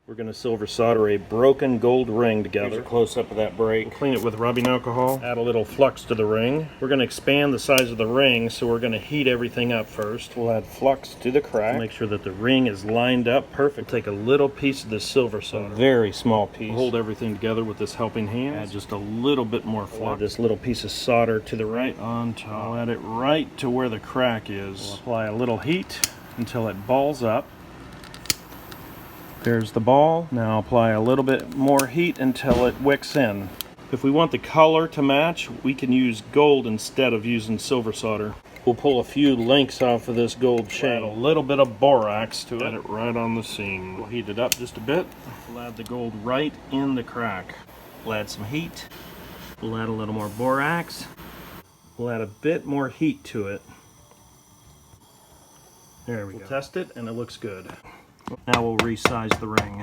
We're going to silver solder a broken gold ring together. Here's a close-up of that break. Clean it with rubbing alcohol. Add a little flux to the ring. We're going to expand the size of the ring, so we're going to heat everything up first. We'll add flux to the crack. Make sure that the ring is lined up perfect. We'll take a little piece of this silver solder, a very small piece. Hold everything together with this helping hand. Add just a little bit more flux. Add this little piece of solder to the right on top. I'll add it right to where the crack is. We'll apply a little heat until it balls up. There's the ball. Now apply a little bit more heat until it wicks in. If we want the color to match, we can use gold instead of using silver solder. We'll pull a few links off of this gold chain. Add a little bit of borax to it. Add it right on the seam. We'll heat it up just a bit. We'll add the gold right in the crack. We'll add some heat. We'll add a little more borax. We'll add a bit more heat to it. There we go. Test it and it looks good. Now we'll resize the ring.